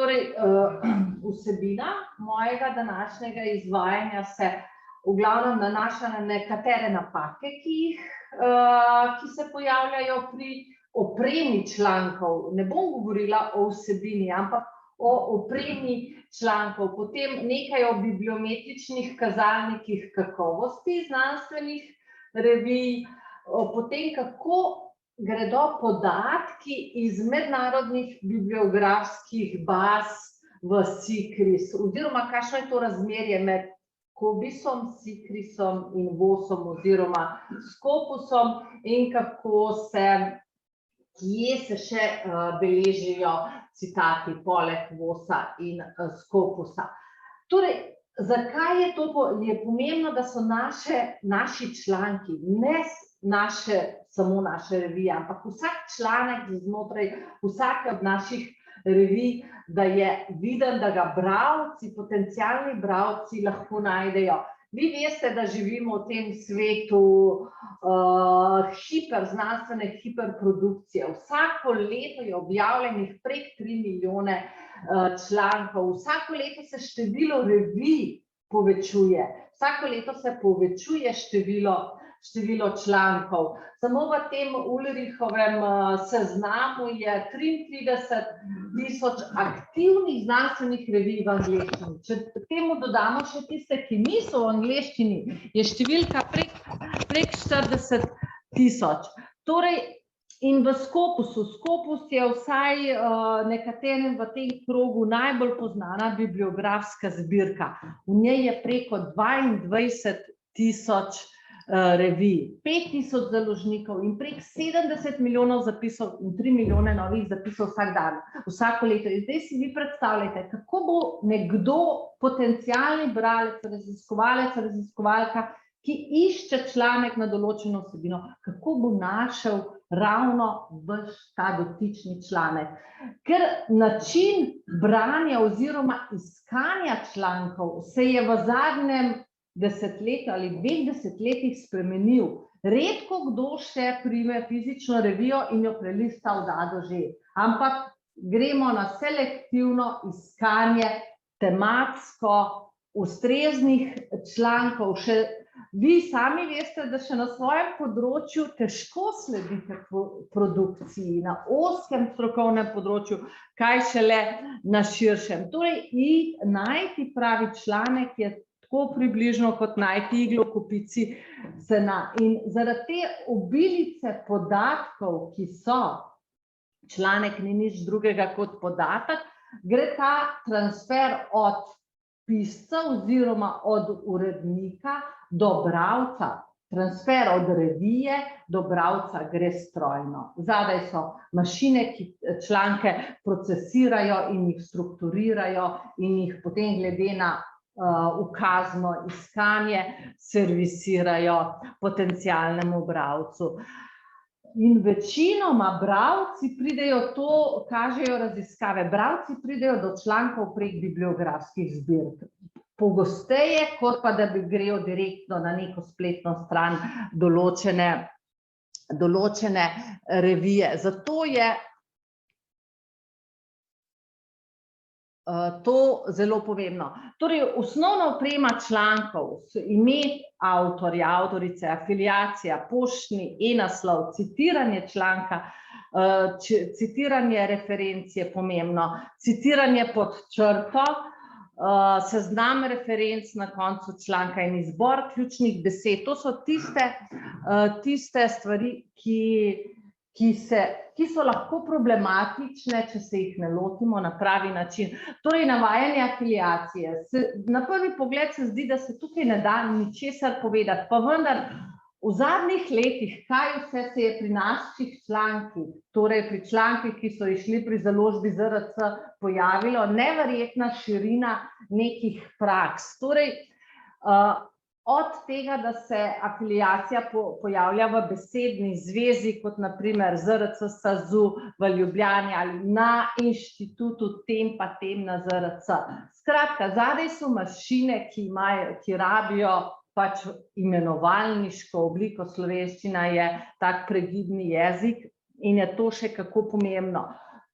Torej, vsebina mojega današnjega izvajanja se v glavnem nanaša na nekatere napake, ki se pojavljajo pri opremi člankov. Ne bom govorila o vsebini, ampak o opremi člankov, potem nekaj o bibliometričnih kazalnikih kakovosti znanstvenih revij, potem kako gredo podatki iz mednarodnih bibliografskih baz v SICRIS, oziroma kakšno je to razmerje med COBIS-om, SICRIS-om in VOS-om oziroma SCOPUS-om in kje se še beležijo citati poleg VOS-a in SCOPUS-a. Torej, zakaj je to pomembno, da so naši članki, ne samo naše revije, ampak vsak članek znotraj vsake od naših revij, da je viden, da ga bralci, potencialni bralci lahko najdejo. Vi veste, da živimo v tem svetu znanstvene hiperprodukcije. Vsako leto je objavljenih prek 3 milijone člankov. Vsako leto se število revij povečuje. Vsako leto se povečuje število člankov. Samo v tem Ulrihovem seznamu je 33.000 aktivnih znanstvenih revij v angleščini. Če temu dodamo še tiste, ki niso v angleščini, je številka prek 40.000. Torej, in v SCOPUS-u. SCOPUS je vsaj nekaterim v tem krogu najbolj poznana bibliografska zbirka. V njej je preko 22.000 revij, 5.000 založnikov in prek 70 milijonov zapisov in 3 milijone novih zapisov vsak dan, vsako leto. In zdaj si vi predstavljate, kako bo nekdo, potencialni bralec, raziskovalec, raziskovalka, ki išče članek na določeno vsebino, kako bo našel ravno ta dotični članek. Ker način branja oziroma iskanja člankov se je v zadnjem desetletju ali 2 desetletjih spremenil. Redko kdo še prime fizično revijo in jo prelista od A do Ž, ampak gremo na selektivno iskanje tematsko ustreznih člankov. Vi sami veste, da še na svojem področju težko sledite produkciji, na ozkem strokovnem področju, kaj šele na širšem. Torej, najti pravi članek je tako približno kot najti iglo v kopici sena. In zaradi te obilice podatkov, ki so, članek ni nič drugega kot podatek, gre ta transfer od pisca oziroma od urednika do bralca. Transfer od revije do bralca gre strojno. Zadaj so mašine, ki članke procesirajo in jih strukturirajo in jih potem glede na ukazno iskanje servisirajo potencialnemu bralcu. In večinoma bralci pridejo, to kažejo raziskave, bralci pridejo do člankov prek bibliografskih zbirk. Pogosteje, kot pa da bi grejo direktno na neko spletno stran določene revije. Zato je to zelo pomembno. Torej, osnovna oprema člankov, ime avtorja, avtorice, afiliacija, poštni e-naslov, citiranje članka, citiranje referenc je pomembno, citiranje pod črto, seznam referenc na koncu članka in izbor ključnih besed. To so tiste stvari, ki so lahko problematične, če se jih ne lotimo na pravi način. Torej, navajanje afiliacije. Na prvi pogled se zdi, da se tukaj ne da ničesar povedati, pa vendar v zadnjih letih, kaj vse se je pri naših člankih, torej pri člankih, ki so išli pri založbi ZRC, pojavilo, neverjetna širina nekih praks. Torej, od tega, da se afiliacija pojavlja v besedni zvezi, kot naprimer ZRC SAZU v Ljubljani ali na inštitutu tem pa tem na ZRC. Skratka, zadaj so mašine, ki rabijo pač imenovalniško obliko. Slovenščina je tak pregibni jezik in je to še kako pomembno.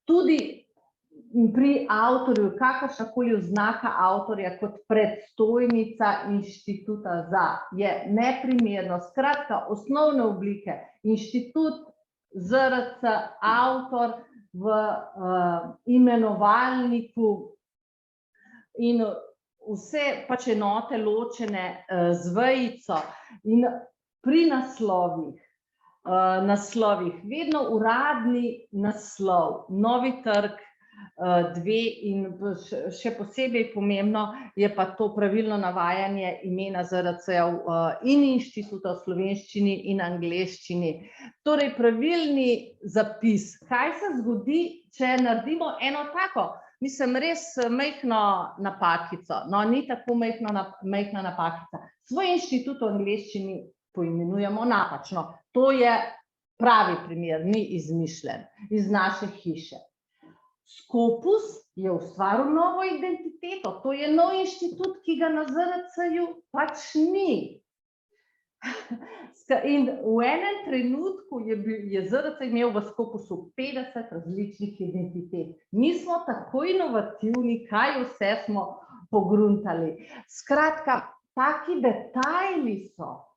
Tudi pri avtorju, kakršnakoli oznaka avtorja kot predstojnica inštituta je neprimerno. Skratka, osnovne oblike, inštitut, ZRC, avtor v imenovalniku in vse pač enote ločene z vejico in pri naslovih, vedno uradni naslov, Novi trg 2 in še posebej pomembno je pa to pravilno navajanje imena ZRC-jev in inštituta v slovenščini in angleščini. Torej, pravilni zapis. Kaj se zgodi, če naredimo eno tako, mislim, res majhno napakico, no, ni tako majhna napakica. Svoj inštitut v angleščini poimenujemo napačno. To je pravi primer, ni izmišljen, iz naše hiše. Scopus je ustvaril novo identiteto, to je nov inštitut, ki ga na ZRC-ju pač ni. In v enem trenutku je ZRC imel v Scopusu 50 različnih identitet. Mi smo tako inovativni, kaj vse smo pogruntali. Skratka, taki detajli so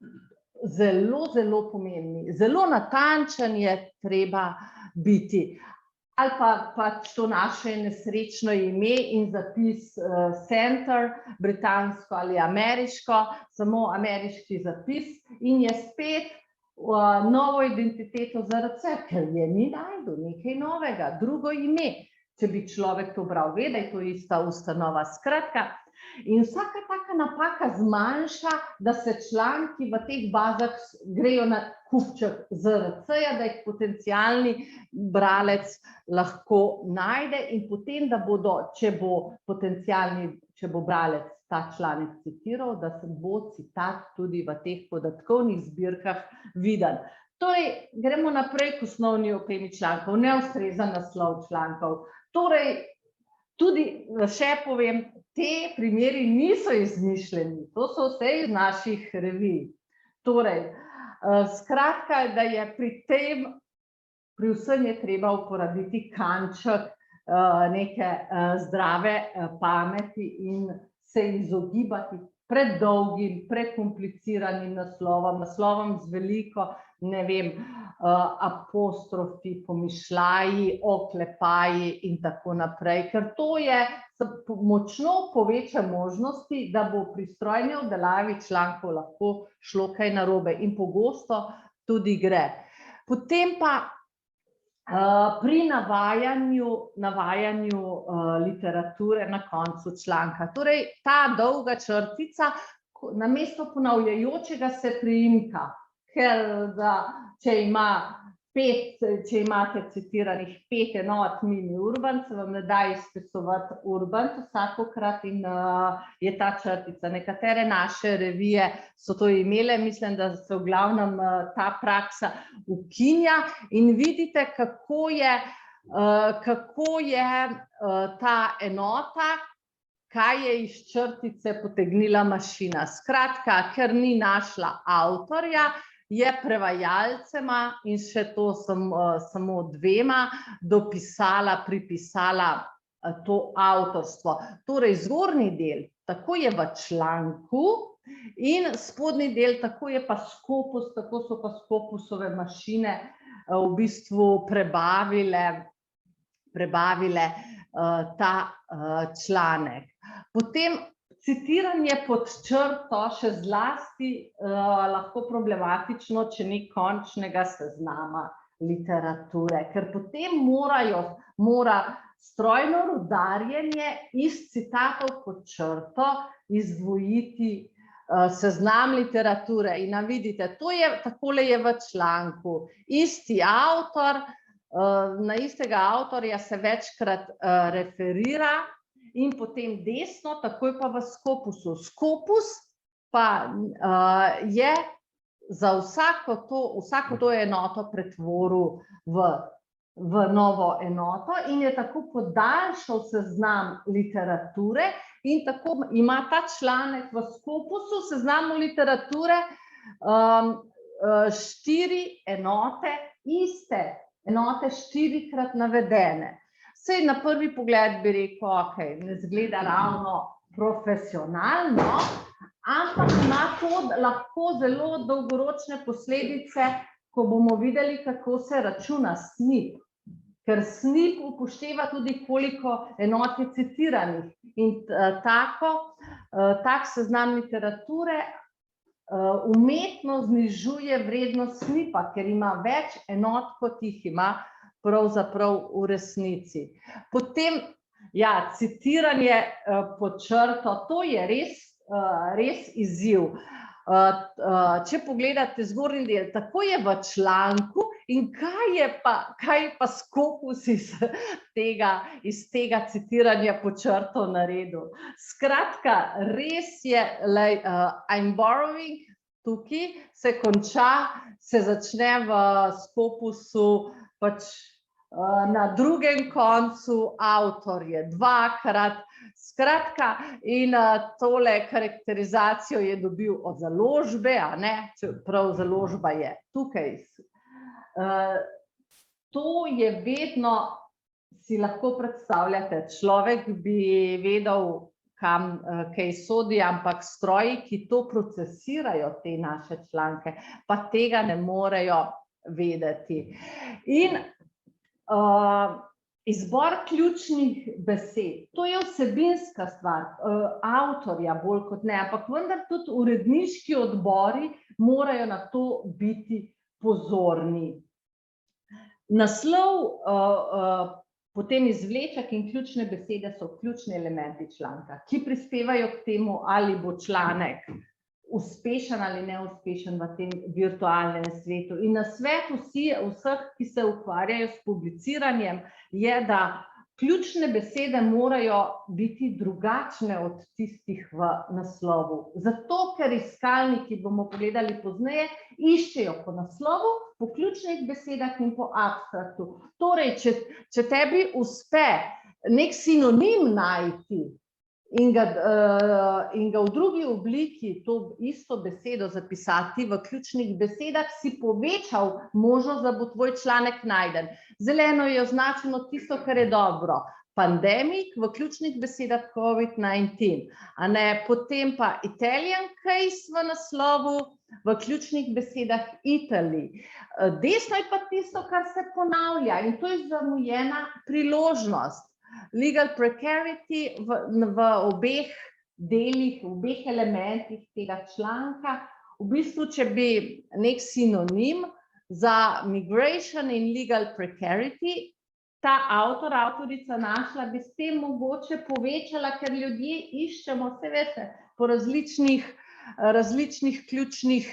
zelo, zelo pomembni, zelo natančen je treba biti. Ali pa pač to naše nesrečno ime in zapis center, britansko ali ameriško, samo ameriški zapis in je spet novo identiteto ZRC, ker je ni našel nekaj novega, drugo ime. Če bi človek to bral, ve, da je to ista ustanova. Skratka, in vsaka taka napaka zmanjša, da se članki v teh bazah grejo na kupček ZRC-ja, da jih potencialni bralec lahko najde in potem, da bodo, če bo bralec ta članek citiral, da se bo citat tudi v teh podatkovnih zbirkah viden. Torej, gremo naprej k osnovni opemi člankov, neustrezen naslov člankov. Torej, tudi še povem, te primeri niso izmišljeni, to so vse iz naših revij. Torej, skratka, da je pri vsem je treba uporabiti kanček neke zdrave pameti in se izogibati predolgim, prekompliciranim naslovom z veliko, ne vem, apostrofi, pomišljaji, oklepaji in tako naprej, ker to je močno poveča možnosti, da bo pri strojni obdelavi člankov lahko šlo kaj narobe in pogosto tudi gre. Potem pa pri navajanju literature na koncu članka. Torej, ta dolga črtica namesto ponavljajočega se priimka, ker če imate citiranih 5 enot mini Urbant, se vam ne da izpisovati Urbant vsakokrat in je ta črtica. Nekatere naše revije so to imele, mislim, da se v glavnem ta praksa ukinja in vidite, kako je ta enota, kaj je iz črtice potegnila mašina. Skratka, ker ni našla avtorja, je prevajalcema in še to samo 2 pripisala to avtorstvo. Torej, zgornji del, tako je v članku in spodnji del, tako je pa Scopus, tako so pa Scopusove mašine v bistvu prebavile ta članek. Potem citiranje pod črto še zlasti lahko problematično, če ni končnega seznama literature, ker potem mora strojno rudarjenje iz citatov pod črto izdvojiti seznam literature. In vidite, takole je v članku. Isti avtor, na istega avtorja se večkrat referira, in potem desno, takoj pa v Scopusu. Scopus pa je za vsako to enoto pretvoril v novo enoto in je tako podaljšal seznam literature in tako ima ta članek v Scopusu, seznamu literature, 4 enote, iste enote 4-krat navedene. Sej na prvi pogled bi rekel, ok, ne zgleda ravno profesionalno, ampak ima to lahko zelo dolgoročne posledice, ko bomo videli, kako se računa SNP. Ker SNP upošteva tudi, koliko enot je citiranih. In tak seznam literature umetno znižuje vrednost SNP-a, ker ima več enot, kot jih ima pravzaprav v resnici. Potem, ja, citiranje pod črto, to je res izziv. Če pogledate zgornji del, tako je v članku in kaj pa Scopus iz tega citiranja pod črto naredil. Skratka, res je, I'm borrowing, tukaj se konča, se začne v Scopusu pač na drugem koncu, avtor je dvakrat, skratka, in tole karakterizacijo je dobil od založbe, a ne, čeprav založba je tukaj. To je vedno, si lahko predstavljate, človek bi vedel, kam kaj sodi, ampak stroji, ki to procesirajo, te naše članke, pa tega ne morejo vedeti. In izbor ključnih besed, to je vsebinska stvar, avtorja bolj kot ne, ampak vendar tudi uredniški odbori morajo na to biti pozorni. Naslov, potem izvleček in ključne besede so ključni elementi članka, ki prispevajo k temu, ali bo članek uspešen ali neuspešen v tem virtualnem svetu. In nasvet vseh, ki se ukvarjajo s publiciranjem, je, da ključne besede morajo biti drugačne od tistih v naslovu. Zato, ker iskalniki, bomo pogledali pozneje, iščejo po naslovu, po ključnih besedah in po abstraktu. Torej, če tebi uspe nek sinonim najti, in ga v drugi obliki to isto besedo zapisati v ključnih besedah, si povečal možnost, da bo tvoj članek najden. Zeleno je označeno tisto, kar je dobro. Pandemic v ključnih besedah COVID-19, a ne, potem pa Italian case v naslovu, v ključnih besedah Italy. Desno je pa tisto, kar se ponavlja, in to je zamujena priložnost. Legal precarity v obeh delih, v obeh elementih tega članka. V bistvu, če bi nek sinonim za migration in legal precarity, ta avtorica našla, bi s tem mogoče povečala, ker ljudje iščemo, se veste, po različnih ključnih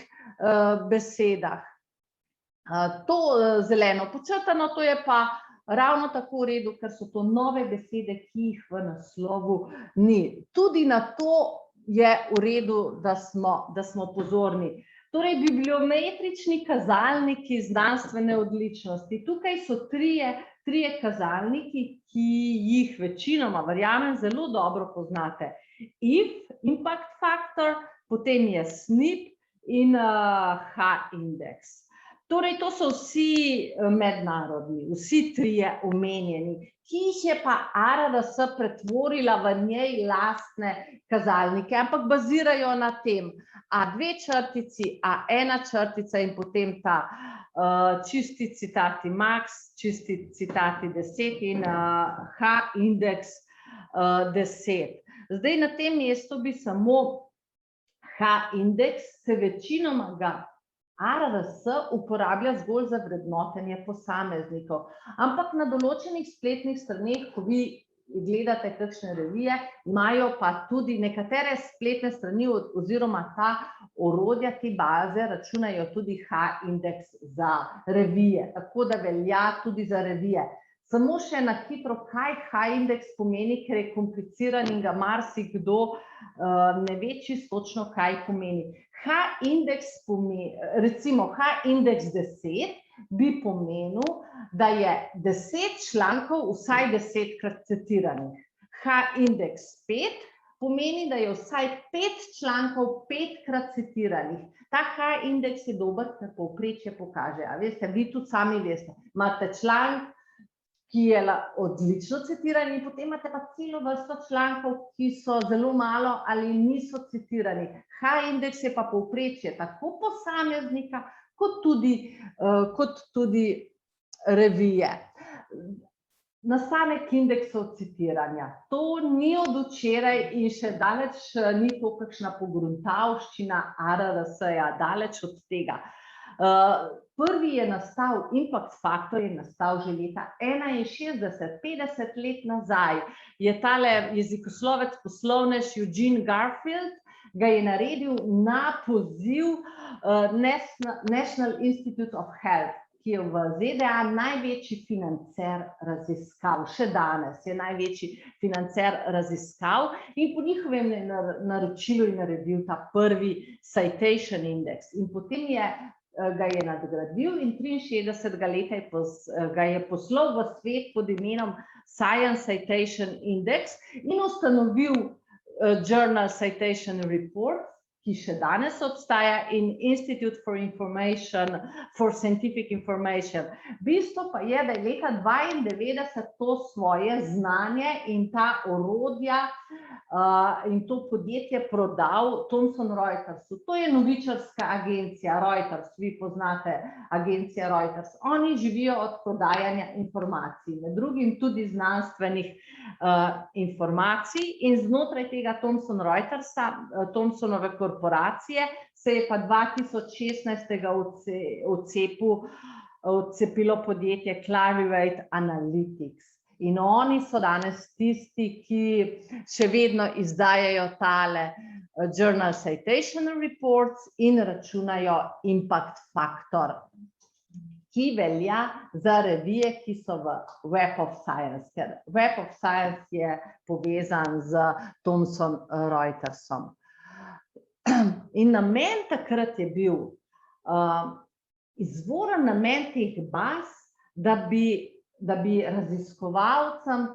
besedah. To zeleno počrtano, to je pa ravno tako v redu, ker so to nove besede, ki jih v naslovu ni. Tudi na to je v redu, da smo pozorni. Torej, bibliometrični kazalniki znanstvene odličnosti. Tukaj so trije kazalniki, ki jih večinoma, verjamem, zelo dobro poznate. IF, impact factor, potem je SNP in H-index. Torej, to so vsi mednarodni, vsi trije omenjeni, ki jih je pa ARRS pretvorila v njej lastne kazalnike, ampak bazirajo na tem A2 črtici, A1 črtica in potem ta čisti citati max, čisti citati 10 in H-indeks 10. Zdaj, na tem mestu bi samo H-indeks, se večinoma ga ARRS uporablja zgolj za vrednotenje posameznikov, ampak na določenih spletnih straneh, ko vi gledate kakšne revije, imajo pa tudi nekatere spletne strani oziroma ta orodja, te baze računajo tudi H-indeks za revije, tako da velja tudi za revije. Samo še na hitro, kaj H-indeks pomeni, ker je kompliciran in ga marsikdo ne ve čisto točno, kaj pomeni. H-indeks pomeni, recimo H-indeks 10 bi pomenil, da je 10 člankov vsaj 10-krat citiranih. H-indeks 5 pomeni, da je vsaj 5 člankov 5-krat citiranih. Ta H-indeks je dober, ker povprečje pokaže. A veste, vi tudi sami veste, imate članek, ki je odlično citiran, in potem imate pa celo vrsto člankov, ki so zelo malo ali niso citirani. H-indeks je pa povprečje tako posameznika, kot tudi revije. Nastanek indeksov citiranja. To ni od včeraj in še daleč ni to kakšna pogruntavščina ARRS-ja, daleč od tega. Prvi je nastal, impact faktor je nastal že leta 61, 50 let nazaj. Je tale jezikoslovec, poslovnež Eugene Garfield ga je naredil na poziv National Institute of Health, ki je v ZDA največji financer raziskav, še danes je največji financer raziskav, in po njihovem naročilu je naredil ta prvi citation index. In potem ga je nadgradil in 63. leta ga je poslal v svet pod imenom Science Citation Index in ustanovil Journal Citation Report, ki še danes obstaja, in Institute for Scientific Information. Bistvo pa je, da je leta 1992 to svoje znanje in ta orodja in to podjetje prodal Thomson Reutersu. To je novičarska agencija Reuters, vi poznate agencija Reuters. Oni živijo od prodajanja informacij, med drugim tudi znanstvenih informacij, in znotraj tega Thomson Reutersa, Thomsonove korporacije, se je pa 2016 odcepilo podjetje Clarivate Analytics. In oni so danes tisti, ki še vedno izdajajo tale Journal Citation Reports in računajo impact faktor, ki velja za revije, ki so v Web of Science, ker Web of Science je povezan z Thomson Reutersom. In namen takrat je bil, izvoren namen teh baz, da bi raziskovalcem,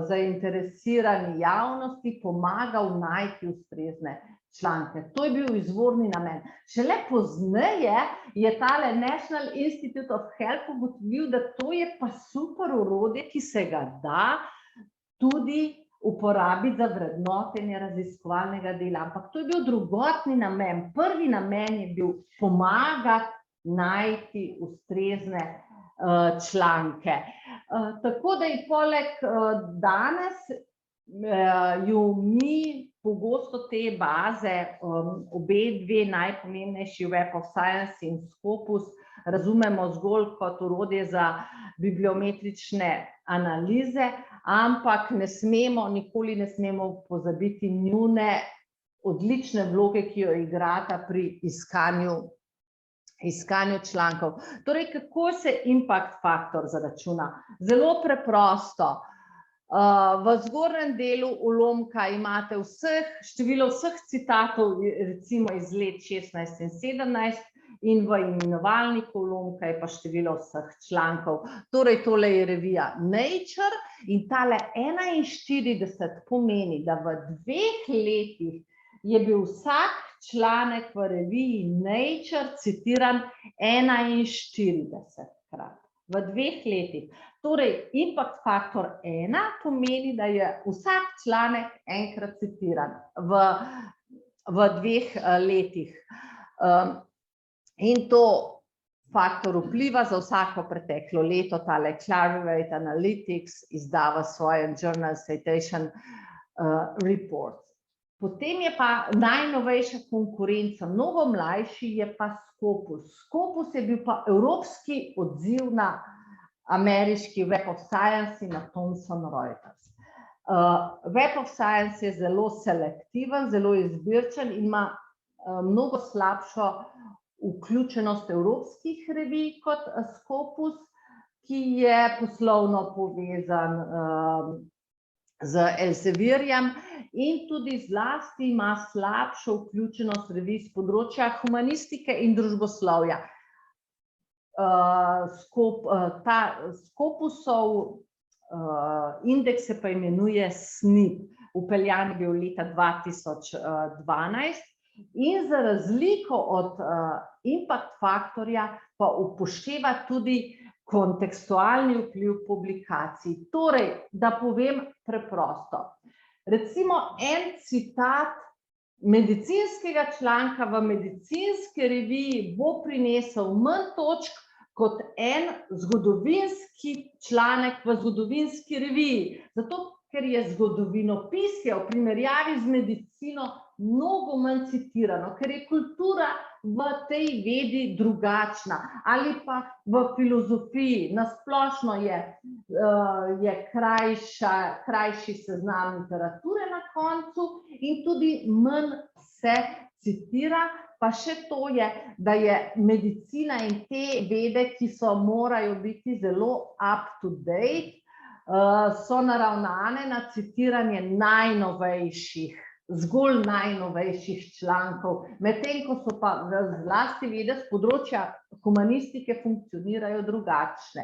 zainteresirani javnosti pomagal najti ustrezne članke. To je bil izvorni namen. Šele pozneje je tale National Institute of Health ugotovil, da to je pa super orodje, ki se ga da tudi uporabiti za vrednotenje raziskovalnega dela. Ampak to je bil drugotni namen. Prvi namen je bil pomagati najti ustrezne članke. Tako da je poleg danes ju mi pogosto te baze, obe dve najpomembnejši, Web of Science in Scopus, razumemo zgolj kot orodje za bibliometrične analize, ampak nikoli ne smemo pozabiti njune odlične vloge, ki jo igrata pri iskanju člankov. Torej, kako se impact faktor zaračuna? Zelo preprosto. V zgornjem delu ulomka imate število vseh citatov, recimo iz let 16 in 17, in v imenovalniku ulomka je pa število vseh člankov. Torej, tole je revija Nature in tale 41 pomeni, da v 2 letih je bil vsak članek v reviji Nature citiran 41krat. V 2 letih. Torej, impact faktor 1 pomeni, da je vsak članek enkrat citiran v 2 letih. In to faktor vpliva za vsako preteklo leto, tale Clarivate Analytics izdava svoje Journal Citation Report. Potem je pa najnovejša konkurenca, mnogo mlajši je pa Scopus. Scopus je bil pa evropski odziv na ameriški Web of Science in na Thomson Reuters. Web of Science je zelo selektiven, zelo izbirčen in ima mnogo slabšo vključenost evropskih revij kot Scopus, ki je poslovno povezan z Elsevierjem in tudi zlasti ima slabšo vključenost revij z področja humanistike in družboslovja. Scopusov indeks se pa imenuje SNP, vpeljan je bil leta 2012 in za razliko od impact faktorja pa upošteva tudi kontekstualni vpliv publikacij. Torej, da povem preprosto. Recimo en citat medicinskega članka v medicinski reviji bo prinesel manj točk kot en zgodovinski članek v zgodovinski reviji. Zato, ker je zgodovinopisje v primerjavi z medicino mnogo manj citirano, ker je kultura v tej vedi drugačna, ali pa v filozofiji. Nasplošno je krajši seznam literature na koncu in tudi manj se citira, pa še to je, da je medicina in te vede, ki morajo biti zelo up to date, so naravnane na citiranje zgolj najnovejših člankov, medtem ko so pa zlasti vede z področja humanistike funkcionirajo drugače.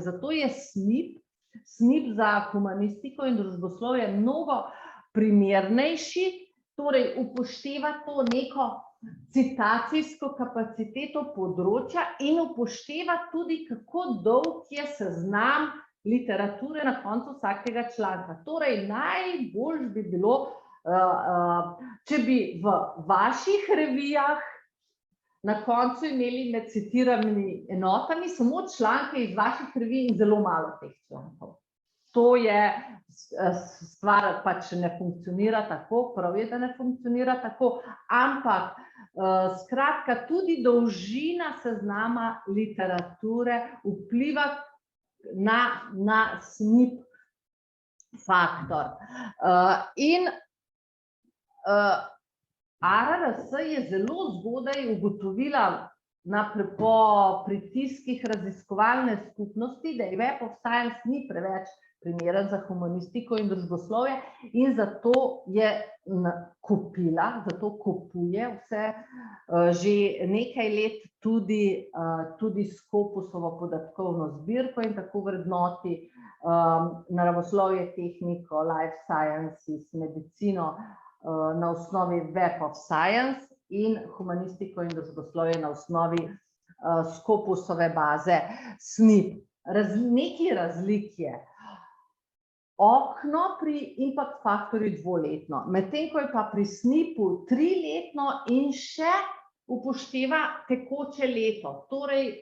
Zato je SNIP za humanistiko in družboslovje mnogo primernejši, torej upošteva to neko citacijsko kapaciteto področja in upošteva tudi, kako dolg je seznam literature na koncu vsakega članka. Torej, najbolj bi bilo, če bi v vaših revijah na koncu imeli med citiranimi enotami samo članke iz vaših revij in zelo malo teh člankov. To je stvar, pač ne funkcionira tako, prav je, da ne funkcionira tako, ampak skratka tudi dolžina seznama literature vpliva na SNIP faktor. In ARRS je zelo zgodaj ugotovila po pritiskih raziskovalne skupnosti, da je Web of Science ni preveč primeren za humanistiko in družboslovje in zato je kupila, zato kupuje vse že nekaj let tudi Scopusovo podatkovno zbirko in tako vrednoti naravoslovje, tehniko, life sciences, medicino na osnovi Web of Science in humanistiko in družboslovje na osnovi Scopusove baze SNIP. Nekaj razlik je. Okno pri impact faktorju dvoletno, medtem ko je pa pri SNIP-u 3-letno in še upošteva tekoče leto. Torej,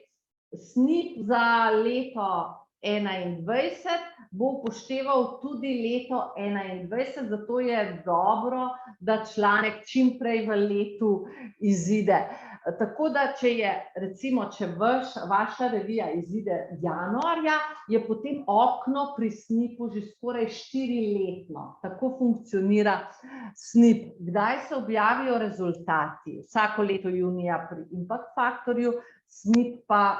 SNIP za leto 2021 bo upošteval tudi leto 2021, zato je dobro, da članek čim prej v letu izide. Tako da, recimo, če vaša revija izide januarja, je potem okno pri SNIP-u že skoraj 4-letno. Tako funkcionira SNIP. Kdaj se objavijo rezultati? Vsako leto junija pri impact faktorju, SNIP pa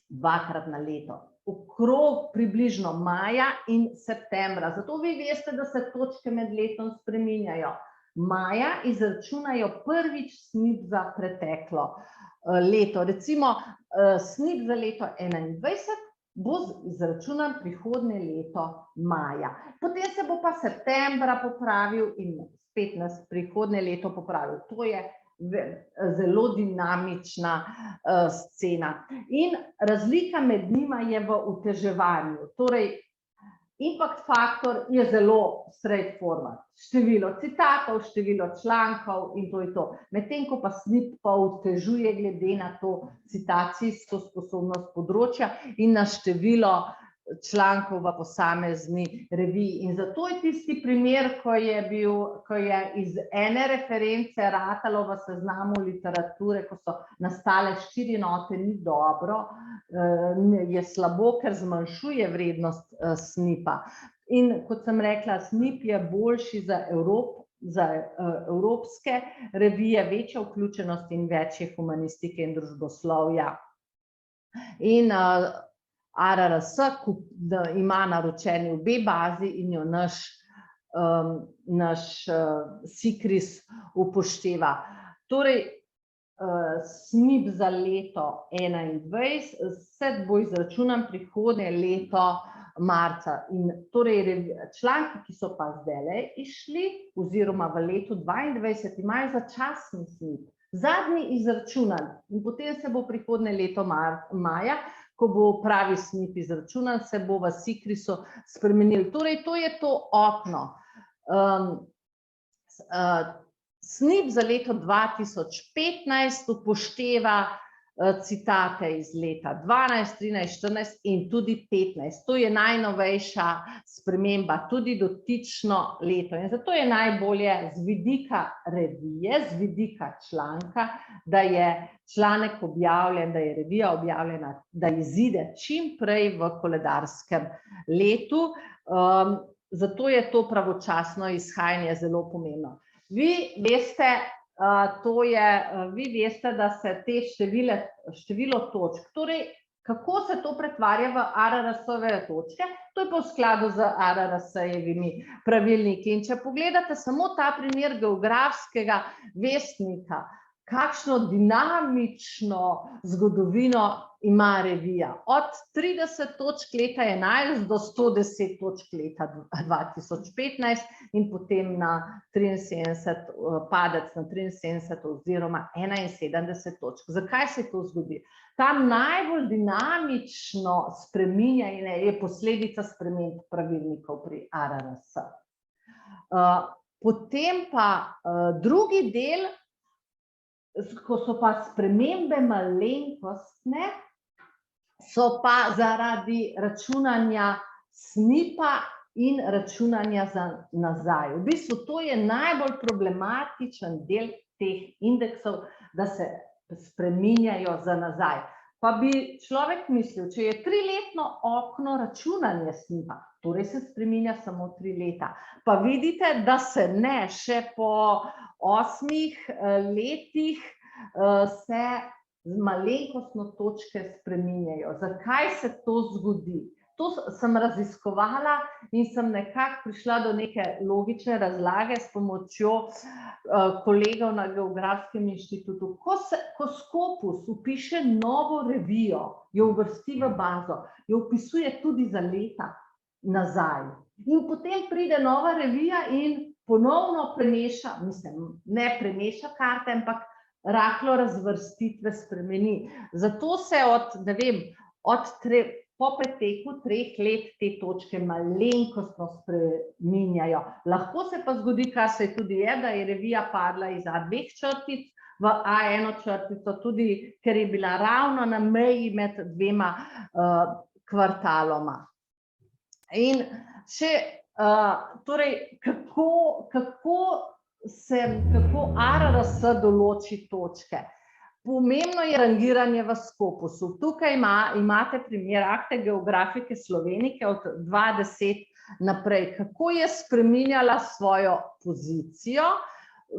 2-krat na leto. Okrog približno maja in septembra. Zato vi veste, da se točke med letom spreminjajo. Maja izračunajo prvič SNIP za preteklo leto. Recimo, SNIP za leto 2021 bo izračunan prihodnje leto maja. Potem se bo pa septembra popravil in spet nas prihodnje leto popravil. To je zelo dinamična scena. In razlika med njima je v uteževanju. Torej, impact faktor je zelo straightforward. Število citatov, število člankov in to je to. Medtem ko pa SNIP pa utežuje glede na to citacijsko sposobnost področja in na število člankov v posamezni reviji. In zato je tisti primer, ko je iz ene reference ratalo v seznamu literature, ko so nastale 4 enote, ni dobro, je slabo, ker zmanjšuje vrednost SNIP-a. In kot sem rekla, SNIP je boljši za evropske revije, večja vključenost in večje humanistike in družboslovja. In ARRS ima naročeni obe bazi in jo naš SICRIS upošteva. Torej, SNIP za leto 2021 se bo izračunan prihodnje leto marca. In torej, članki, ki so pa zdajle išli, oziroma v letu 2022, imajo začasni SNIP, zadnji izračunan in potem se bo prihodnje leto maja ko bo pravi SNP izračunan, se bo v Sicrisu spremenil. Torej, to je to okno. SNP za leto 2015 upošteva citate iz leta 12, 13, 14 in tudi 15. To je najnovejša sprememba, tudi dotično leto. In zato je najbolje z vidika revije, z vidika članka, da je članek objavljen, da je revija objavljena, da izide čim prej v koledarskem letu. Zato je to pravočasno izhajanje zelo pomembno. Vi veste, da se te število točk, torej kako se to pretvarja v ARRS-ove točke, to je pa v skladu z ARRS-jevimi pravilniki. In če pogledate samo ta primer geografskega vestnika, kakšno dinamično zgodovino ima revija. Od 30 točk leta 11 do 110 točk leta 2015 in potem na 73, padec na 73 oziroma 71 točk. Zakaj se to zgodi? Tam najbolj dinamično spreminjanje je posledica sprememb pravilnikov pri ARRS. Potem pa drugi del, ko so pa spremembe malenkostne, so pa zaradi računanja SNP-a in računanja za nazaj. V bistvu to je najbolj problematičen del teh indeksov, da se spreminjajo za nazaj. Pa bi človek mislil, če je 3-letno okno računanja SNP-a, torej se spreminja samo 3 leta. Pa vidite, da se ne, še po 8 letih se malenkostno točke spreminjajo. Zakaj se to zgodi? To sem raziskovala in sem nekako prišla do neke logične razlage s pomočjo kolegov na Geografskem inštitutu. Ko Scopus vpiše novo revijo, jo uvrsti v bazo, jo vpisuje tudi za leta nazaj. In potem pride nova revija in ponovno premeša, ne premeša karte, ampak rahlo razvrstitve spremeni. Zato se po preteku 3 let te točke malenkostno spreminjajo. Lahko se pa zgodi, kar se tudi je, da je revija padla iz A2 črtic v A1 črtico, tudi ker je bila ravno na meji med 2 kvartaloma. In še, torej, kako ARRS določi točke? Pomembno je rangiranje v Scopusu. Tukaj imate primer Akte geografike Slovenike od 2010 naprej, kako je spreminjala svojo pozicijo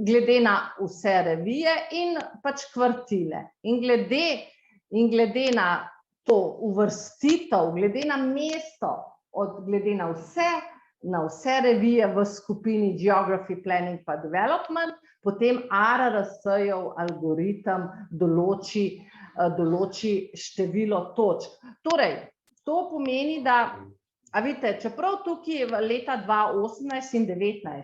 glede na vse revije in pač kvartile. In glede na to uvrstitev, glede na mesto, glede na vse revije v skupini Geography, Planning pa Development, potem ARRS-jev algoritem določi število točk. Torej, to pomeni, da, a vidite, čeprav tukaj v leta 2018 in 2019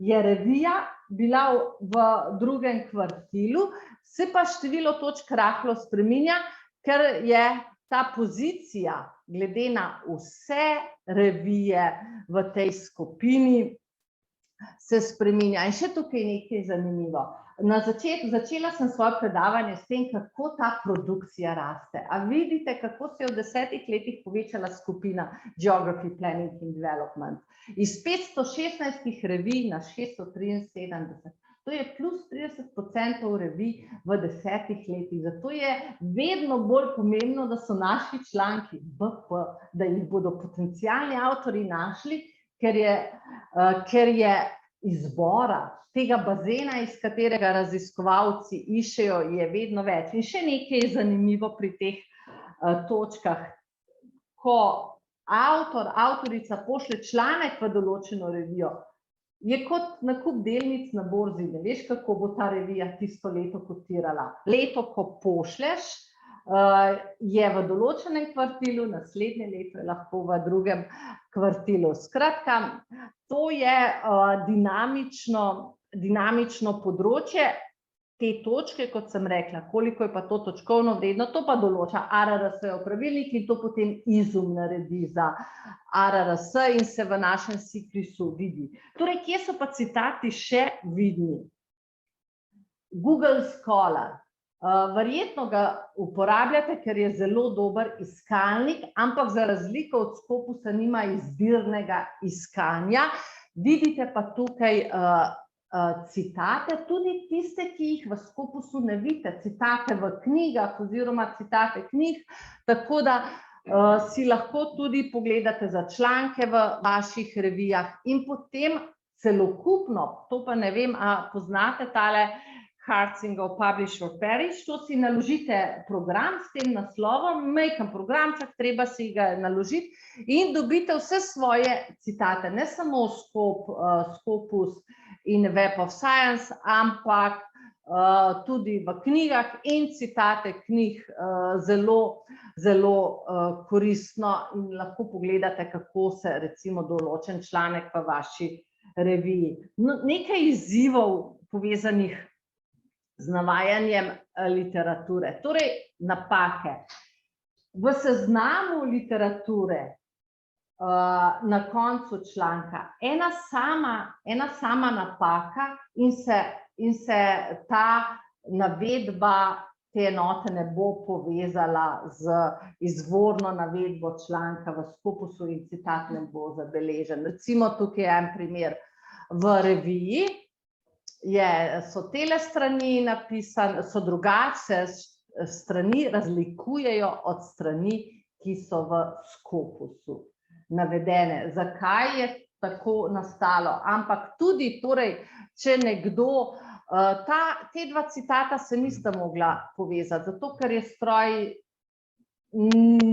je revija bila v drugem kvartilu, se pa število točk rahlo spreminja, ker je ta pozicija glede na vse revije v tej skupini se spreminja. In še tukaj nekaj zanimivo. Začela sem svoje predavanje s tem, kako ta produkcija raste. A vidite, kako se je v 10 letih povečala skupina Geography, Planning in Development. Iz 516 revij na 673. To je plus 30% revij v 10 letih. Zato je vedno bolj pomembno, da so naši članki BP, da jih bodo potencialni avtorji našli, ker je izbora tega bazena, iz katerega raziskovalci iščejo, je vedno več. In še nekaj je zanimivo pri teh točkah. Ko avtorica pošlje članek v določeno revijo, je kot nakup delnic na borzi. Ne veš, kako bo ta revija tisto leto kotirala. Leto, ko pošlješ, je v določenem kvartilu, naslednje leto je lahko v drugem kvartilu. Skratka, to je dinamično področje. te točke, kot sem rekla, koliko je pa to točkovno vredno, to pa določa ARRS-jev pravilnik in to potem izum naredi za ARRS in se v našem ciklusu vidi. Torej, kje so pa citati še vidni? Google Scholar. Verjetno ga uporabljate, ker je zelo dober iskalnik, ampak za razliko od Scopusa nima izbirnega iskanja. Vidite pa tukaj citate, tudi tiste, ki jih v Scopusu ne vidite, citate v knjigah oziroma citate knjig, tako da si lahko tudi pogledate za članke v vaših revijah in potem celokupno, to pa ne vem, a poznate tale Hartzingov Publish or Perish, to si naložite program s tem naslovom, majhen programček, treba si ga naložiti in dobite vse svoje citate, ne samo Scopus in Web of Science, ampak tudi v knjigah in citate knjig zelo koristno in lahko pogledate, kako se recimo določen članek v vaši reviji. Nekaj izzivov povezanih z navajanjem literature, torej napake. V seznamu literature na koncu članka ena sama napaka in se ta navedba te enote ne bo povezala z izvorno navedbo članka v Scopusu in citat ne bo zabeležen. Recimo tukaj je en primer v reviji, so tele strani napisane, so drugače, strani razlikujejo od strani, ki so v Scopusu navedene. Zakaj je tako nastalo? Ampak tudi, torej, če nekdo, te dva citata se nista mogla povezati, zato ker je stroj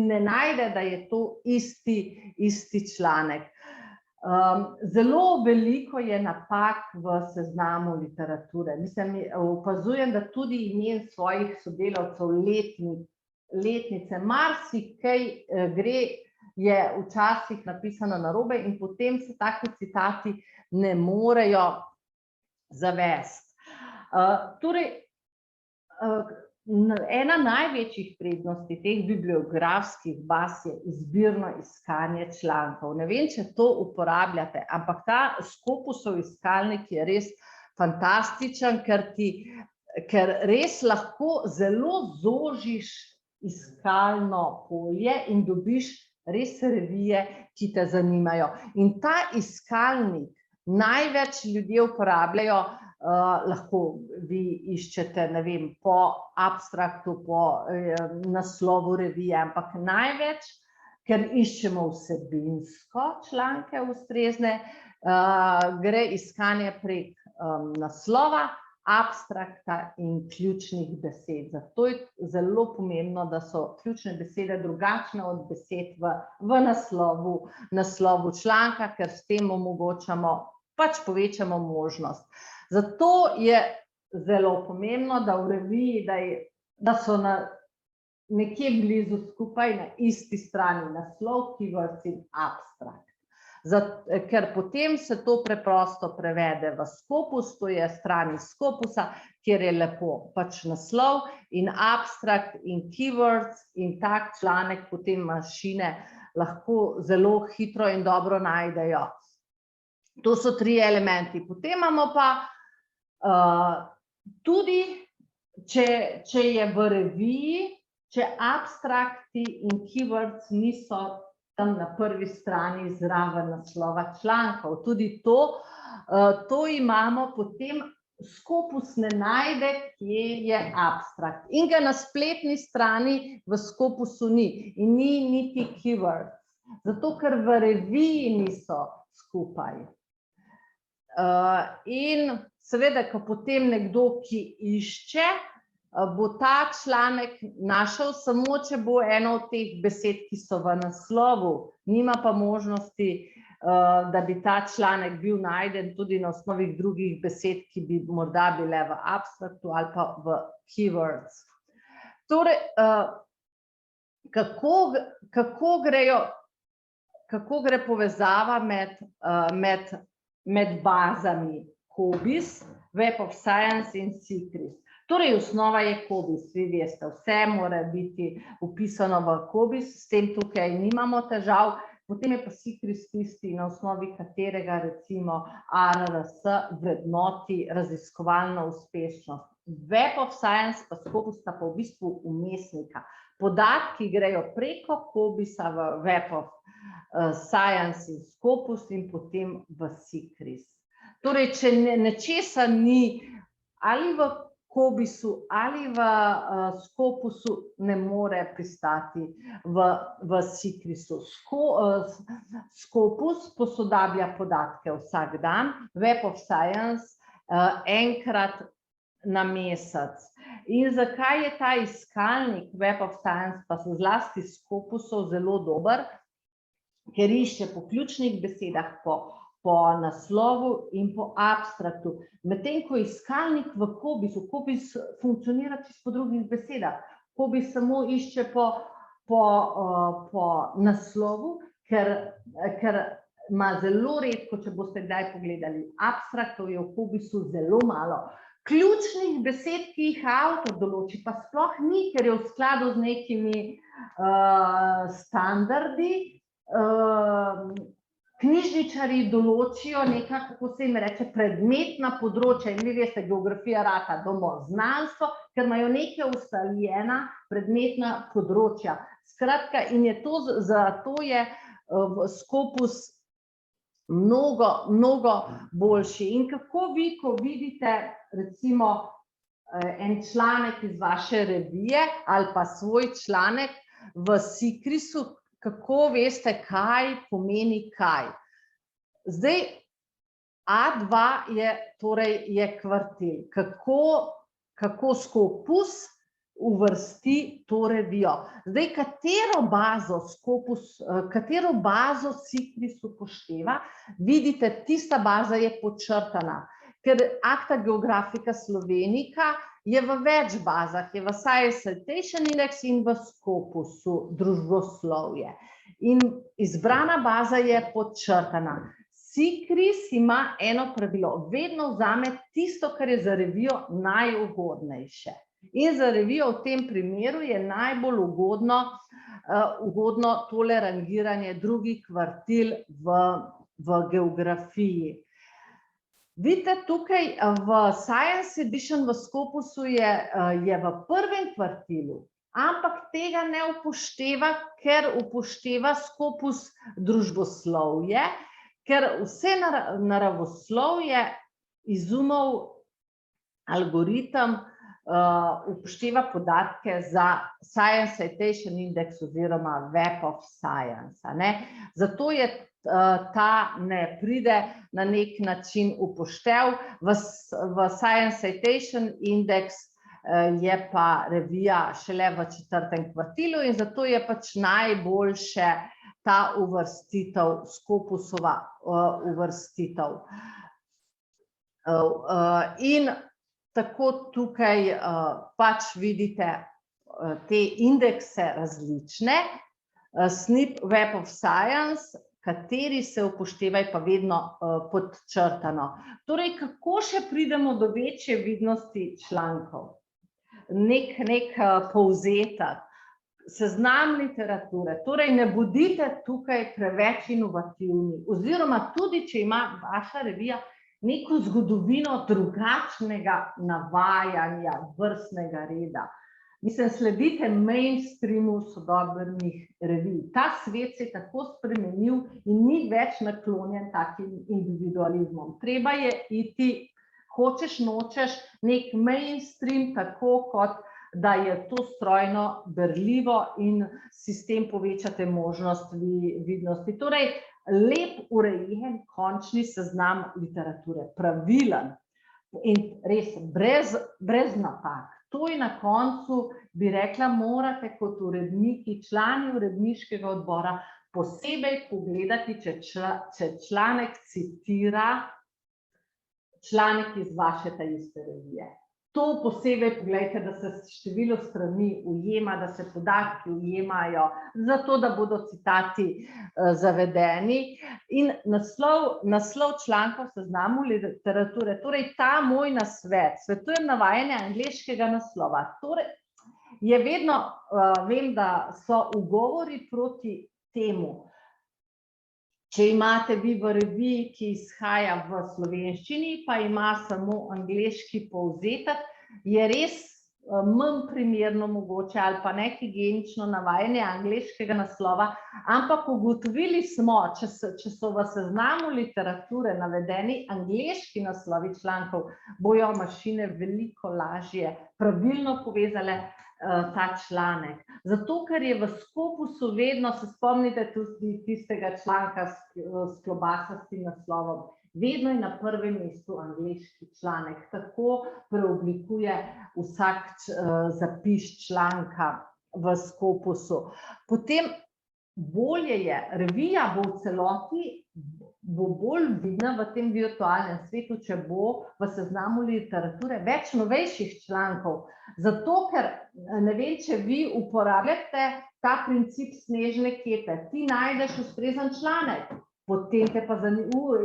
ne najde, da je to isti članek. Zelo veliko je napak v seznamu literature. Mislim, opazujem, da tudi imen svojih sodelavcev letnice, marsikaj je včasih napisano narobe in potem se taki citati ne morejo zavesti. Torej, ena največjih prednosti teh bibliografskih baz je izbirno iskanje člankov. Ne vem, če to uporabljate, ampak ta Scopusov iskalnik je res fantastičen, ker res lahko zelo zožiš iskalno polje in dobiš res revije, ki te zanimajo. In ta iskalnik največ ljudje uporabljajo, lahko vi iščete, ne vem, po abstraktu, po naslovu revije, ampak največ, ker iščemo vsebinsko članke ustrezne, gre iskanje prek naslova, abstrakta in ključnih besed. Zato je zelo pomembno, da so ključne besede drugačne od besed v naslovu članka, ker s tem omogočamo, pač povečamo možnost. Zato je zelo pomembno, da v reviji, da so nekje blizu skupaj na isti strani naslov, keywords in abstrakt. Ker potem se to preprosto prevede v Scopus, to je strani Scopusa, kjer je lepo pač naslov in abstrakt in keywords in tak članek potem mašine lahko zelo hitro in dobro najdejo. To so 3 elementi. Potem imamo pa tudi, če je v reviji, če abstrakti in keywords niso tam na prvi strani zraven naslova člankov. Tudi to imamo, potem Scopus ne najde, kje je abstrakt. In ga na spletni strani v Scopusu ni. In ni niti keywords. Zato, ker v reviji niso skupaj. In seveda, ko potem nekdo, ki išče, bo ta članek našel samo, če bo eno od teh besed, ki so v naslovu. Nima pa možnosti, da bi ta članek bil najden tudi na osnovi drugih besed, ki bi morda bile v abstraktu ali pa v keywords. Torej, kako gre povezava med bazami COBISS, Web of Science in CICRIS? Torej, osnova je COBISS, vi veste, vse mora biti upisano v COBISS, s tem tukaj nimamo težav, potem je pa SICRIS tisti, na osnovi katerega recimo ARRS vrednoti raziskovalno uspešnost. Web of Science pa Scopus sta pa v bistvu vmesnika. Podatki grejo preko COBISS-a v Web of Science in Scopus in potem v SICRIS. Torej, če nečesa ni ali v COBISS-u ali v Scopusu, ne more pristati v SICRIS-u. Scopus posodablja podatke vsak dan, Web of Science enkrat na mesec. In zakaj je ta iskalnik Web of Science pa so zlasti Scopusov zelo dober? Ker išče po ključnih besedah, po naslovu in po abstraktu. Medtem ko iskalnik v COBISS-u, COBISS funkcionira čisto po drugih besedah. COBISS samo išče po naslovu, ker ima zelo redko, če boste kdaj pogledali, abstraktov je v COBISS-u zelo malo. Ključnih besed, ki jih avtor določi, pa sploh ni, ker je v skladu z nekimi standardi. Knjižničarji določijo neka, kako se jim reče, predmetna področja, in vi veste, geografija rata domoznanstvo, ker imajo neke ustaljena predmetna področja. Skratka, in zato je Scopus mnogo boljši. In kako vi, ko vidite recimo en članek iz vaše revije ali pa svoj članek v SICRIS-u, kako veste, kaj pomeni kaj. Zdaj, A2 je kvartil. Kako Scopus uvrsti to revijo? Zdaj, katero bazo SICRIS upošteva? Vidite, tista baza je podčrtana, ker Acta Geographica Slovenica je v več bazah, je v Science Citation Index in v Scopusu družboslovje. In izbrana baza je podčrtana. SICRIS ima eno pravilo, vedno vzame tisto, kar je za revijo najugodnejše. In za revijo v tem primeru je najbolj ugodno tole rangiranje drugih kvartil v geografiji. Vidite, tukaj v Science Edition v Scopusu je v prvem kvartilu, ampak tega ne upošteva, ker upošteva Scopus družboslovje, ker vse naravoslovje izumov algoritem upošteva podatke za Science Citation Index oziroma Web of Science. Zato je ta ne pride na nek način upoštev. V Science Citation Index je pa revija šele v 4. kvartilu in zato je pač najboljše ta uvrstitev, Scopusova uvrstitev. In tako tukaj pač vidite te indekse različne, SNP, Web of Science, kateri se upoštevajo pa vedno podčrtano. Torej, kako še pridemo do večje vidnosti člankov? Nek povzetek, seznam literature. Torej, ne bodite tukaj preveč inovativni, oziroma tudi, če ima vaša revija neko zgodovino drugačnega navajanja vrstnega reda. Mislim, sledite mainstreamu sodobnih revij. Ta svet se je tako spremenil in ni več naklonjen takim individualizmom. Treba je iti, hočeš, nočeš, nek mainstream, tako kot da je to strojno berljivo in si s tem povečate možnost vidnosti. Torej, lep, urejen, končni seznam literature, pravilen in res brez napak. To je na koncu, bi rekla, morate kot uredniki, člani uredniškega odbora posebej pogledati, če članek citira članek iz vaše ta iste revije. To posebej pogledajte, da se število strani ujema, da se podatki ujemajo, zato da bodo citati zavedeni. In naslov članka v seznamu literature, torej ta moj nasvet, svetujem navajanje angleškega naslova. Torej, je vedno, vem, da so ugovori proti temu. Če imate vi v reviji, ki izhaja v slovenščini, pa ima samo angleški povzetek, je res manj primerno mogoče ali pa nehigijenično navajanje angleškega naslova, ampak ugotovili smo, če so v seznamu literature navedeni angleški naslovi člankov, bojo mašine veliko lažje pravilno povezale ta članek. Zato, ker je v Scopusu vedno, se spomnite tudi tistega članka s klobasastim naslovom, vedno je na prvem mestu angleški članek, tako preoblikuje vsak zapis članka v Scopusu. Potem bolje je, revija bo v celoti, bo bolj vidna v tem virtualnem svetu, če bo v seznamu literature več novejših člankov. Zato, ker ne vem, če vi uporabljate ta princip snežne kepe. Ti najdeš ustrezen članek, potem te pa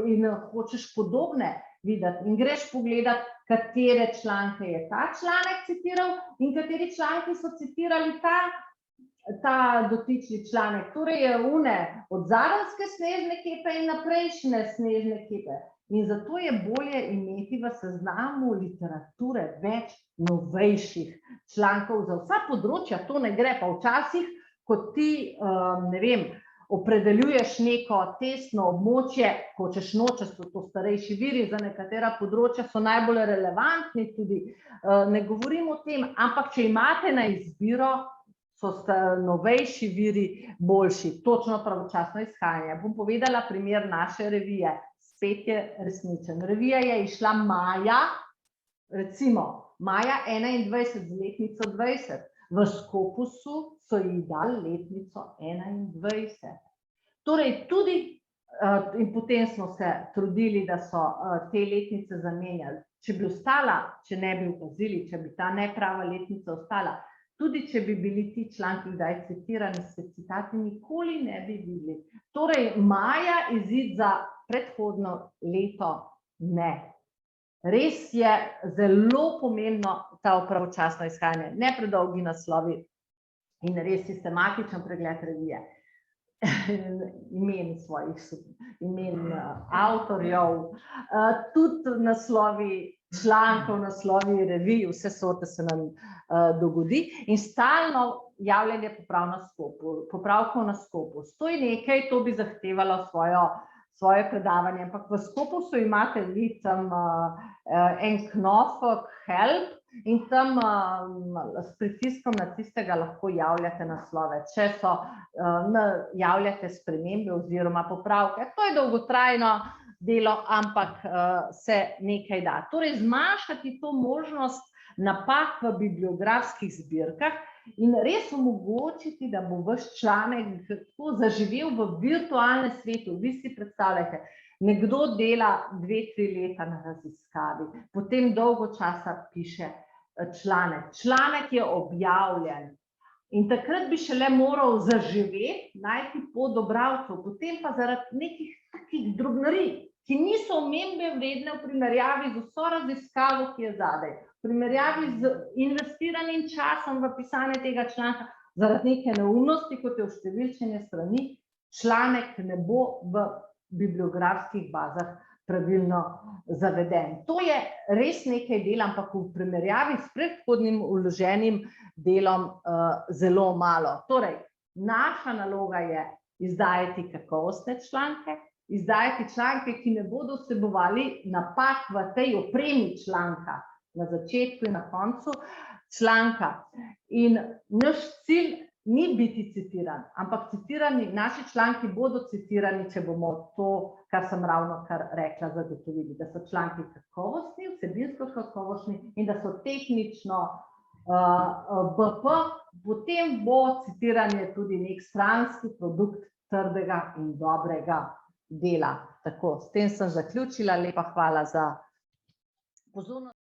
in hočeš podobne videti in greš pogledat, katere članke je ta članek citiral in kateri članki so citirali ta dotični članek, torej je od zadanske snežne kepe in naprejšnje snežne kepe. In zato je bolje imeti v seznamu literature več novejših člankov za vsa področja, to ne gre, pa včasih, ko ti, ne vem, opredeljuješ neko testno območje, hočeš nočeš, so to starejši viri, za nekatera področja so najbolj relevantni tudi, ne govorim o tem, ampak če imate na izbiro, so novejši viri boljši, točno pravočasno izhajanje. Bom povedala primer naše revije, spet je resničen. Revija je išla maja, recimo maja 21 z letnico 20, v Scopusu so ji dali letnico 21. Torej tudi, in potem smo se trudili, da so te letnice zamenjali. Če bi ostala, če ne bi opazili, če bi ta neprava letnica ostala, tudi če bi bili ti članki kdaj citirani, se citati nikoli ne bi videli. Torej, maja izid za predhodno leto ne. Res je zelo pomembno ta pravočasno izhajanje, ne predolgi naslovi in res sistematičen pregled revije. Imen svojih, imen avtorjev, tudi naslovi člankov, naslovi revij, vse sorte se nam dogodi in stalno javljanje popravkov na Scopus. To je nekaj, to bi zahtevalo svoje predavanje, ampak v Scopusu imate vi tam en knofek help in tam s pritiskom na tistega lahko javljate naslove, če so javljate spremembe oziroma popravke. To je dolgotrajno delo, ampak se nekaj da. Torej, zmanjšati to možnost napak v bibliografskih zbirkah in res omogočiti, da bo vaš članek tako zaživel v virtualnem svetu. Vi si predstavljate, nekdo dela 2-3 leta na raziskavi, potem dolgo časa piše članek. Članek je objavljen in takrat bi šele moral zaživeti, najti pot do bralcev, potem pa zaradi nekih takih drobnarij, ki niso omembe vredne v primerjavi z vso raziskavo, ki je zadaj, v primerjavi z investiranim časom v pisanje tega članka, zaradi neke neumnosti, kot je vštevilčenje strani, članek ne bo v bibliografskih bazah pravilno zaveden. To je res nekaj dela, ampak v primerjavi s predhodnim vloženim delom zelo malo. Torej, naša naloga je izdajati kakovostne članke, izdajati članke, ki ne bodo vsebovali napak v tej opremi članka, na začetku in na koncu članka. In naš cilj ni biti citiran, ampak naši članki bodo citirani, če bomo to, kar sem ravnokar rekla, zagotovili, da so članki kakovostni, vsebinsko kakovostni in da so tehnično BP, potem bo citiranje tudi nek stranski produkt trdega in dobrega dela. Tako, s tem sem zaključila, lepa hvala za pozornost.